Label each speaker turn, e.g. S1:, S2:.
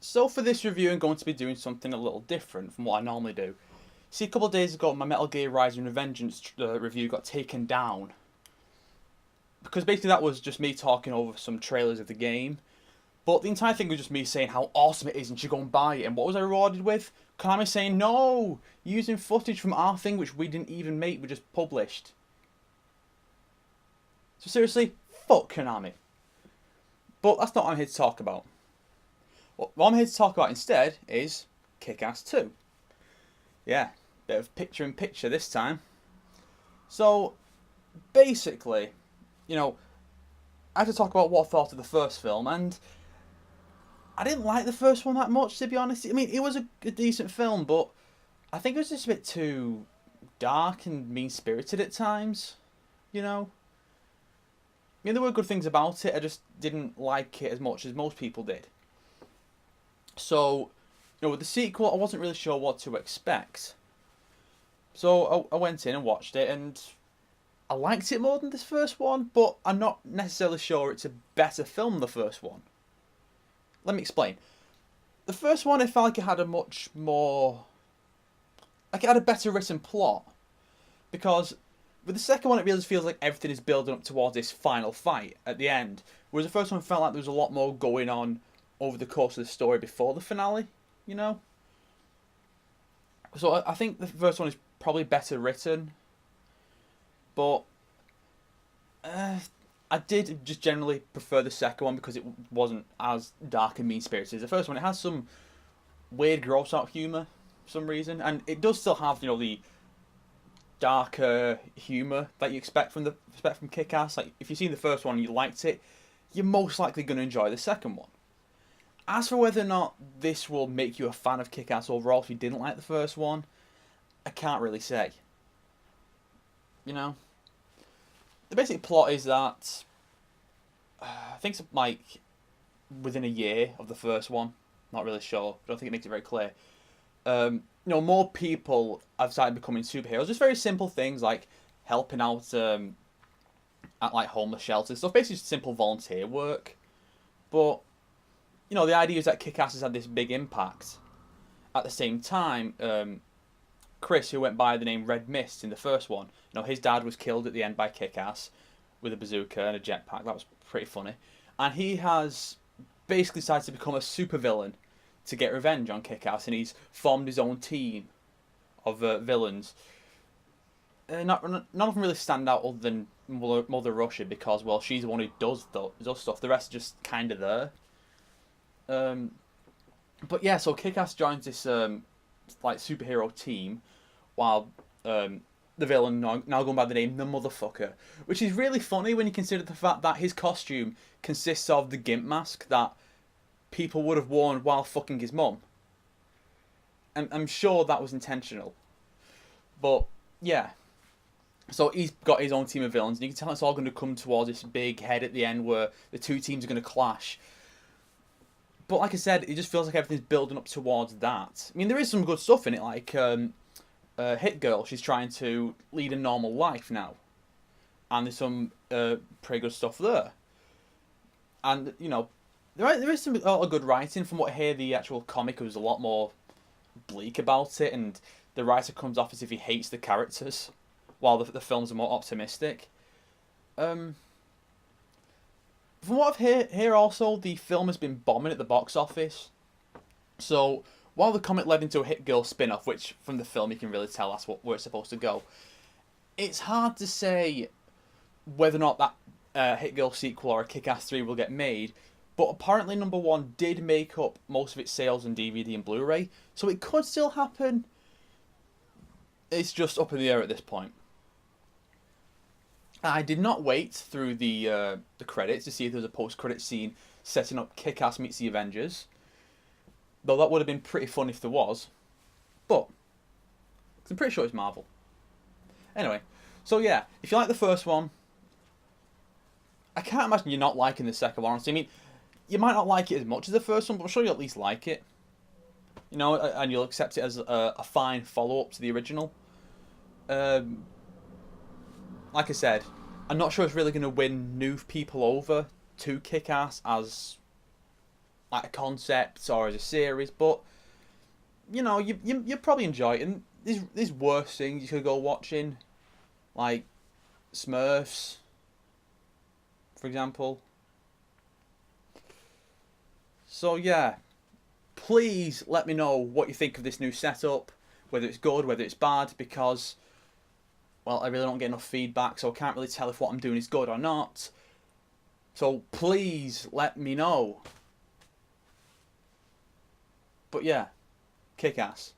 S1: So for this review, I'm going to be doing something a little different from what I normally do. See, a couple of days ago, my Metal Gear Rising Revengeance review got taken down. Because basically that was just me talking over some trailers of the game. But the entire thing was just me saying how awesome it is and should go and buy it. And what was I rewarded with? Konami saying, no! Using footage from our thing which we didn't even make, we just published. So seriously, fuck Konami. But that's not what I'm here to talk about. What I'm here to talk about instead is Kick-Ass 2. Yeah, bit of picture-in-picture this time. So, basically, I have to talk about what I thought of the first film, and I didn't like the first one that much, to be honest. I mean, it was a decent film, but I think it was just a bit too dark and mean-spirited at times, you know? I mean, there were good things about it, I just didn't like it as much as most people did. So, with the sequel, I wasn't really sure what to expect. So I went in and watched it, and I liked it more than this first one, but I'm not necessarily sure it's a better film than the first one. Let me explain. The first one, I felt like it had a much more... Like, it had a better written plot. Because with the second one, it really feels like everything is building up towards this final fight at the end. Whereas the first one felt like there was a lot more going on over the course of the story before the finale, So I think the first one is probably better written, but I did just generally prefer the second one because it wasn't as dark and mean-spirited as the first one. It has some weird, gross-out humour for some reason, and it does still have, the darker humour that you expect from Kick-Ass. Like, if you've seen the first one and you liked it, you're most likely going to enjoy the second one. As for whether or not this will make you a fan of Kick-Ass overall if you didn't like the first one, I can't really say. The basic plot is that I think it's like within a year of the first one. Not really sure. I don't think it makes it very clear. More people have started becoming superheroes. Just very simple things like helping out at like homeless shelters. So basically just simple volunteer work. But the idea is that Kick-Ass has had this big impact. At the same time, Chris, who went by the name Red Mist in the first one, his dad was killed at the end by Kick-Ass with a bazooka and a jetpack. That was pretty funny. And he has basically decided to become a supervillain to get revenge on Kick-Ass, and he's formed his own team of villains. None of them really stand out other than Mother Russia because, well, she's the one who does stuff. The rest are just kind of there. But yeah, so Kick-Ass joins this like superhero team, while the villain now going by the name the Motherfucker, which is really funny when you consider the fact that his costume consists of the gimp mask that people would have worn while fucking his mum. And I'm sure that was intentional. But yeah, so he's got his own team of villains, and you can tell it's all going to come towards this big head at the end where the two teams are going to clash. But like I said, it just feels like everything's building up towards that. I mean, there is some good stuff in it, like Hit Girl. She's trying to lead a normal life now. And there's some pretty good stuff there. And, there is some good writing. From what I hear, the actual comic was a lot more bleak about it, and the writer comes off as if he hates the characters, while the films are more optimistic. From what I've heard also, the film has been bombing at the box office. So, while the comic led into a Hit Girl spin-off, which from the film you can really tell that's where it's supposed to go, it's hard to say whether or not that Hit Girl sequel or a Kick-Ass 3 will get made, but apparently number one did make up most of its sales on DVD and Blu-ray, so it could still happen. It's just up in the air at this point. I did not wait through the credits to see if there was a post-credit scene setting up Kick-Ass meets the Avengers. Though that would have been pretty fun if there was. But I'm pretty sure it's Marvel. Anyway, so yeah, if you like the first one, I can't imagine you're not liking the second one, honestly. I mean, you might not like it as much as the first one, but I'm sure you'll at least like it. And you'll accept it as a fine follow-up to the original. Like I said, I'm not sure it's really going to win new people over to Kick-Ass as at a concept or as a series, but you know, you probably enjoy it. And there's worse things you could go watching, like Smurfs, for example. So yeah, please let me know what you think of this new setup, whether it's good, whether it's bad, because well, I really don't get enough feedback, so I can't really tell if what I'm doing is good or not. So please let me know. But yeah, kick ass.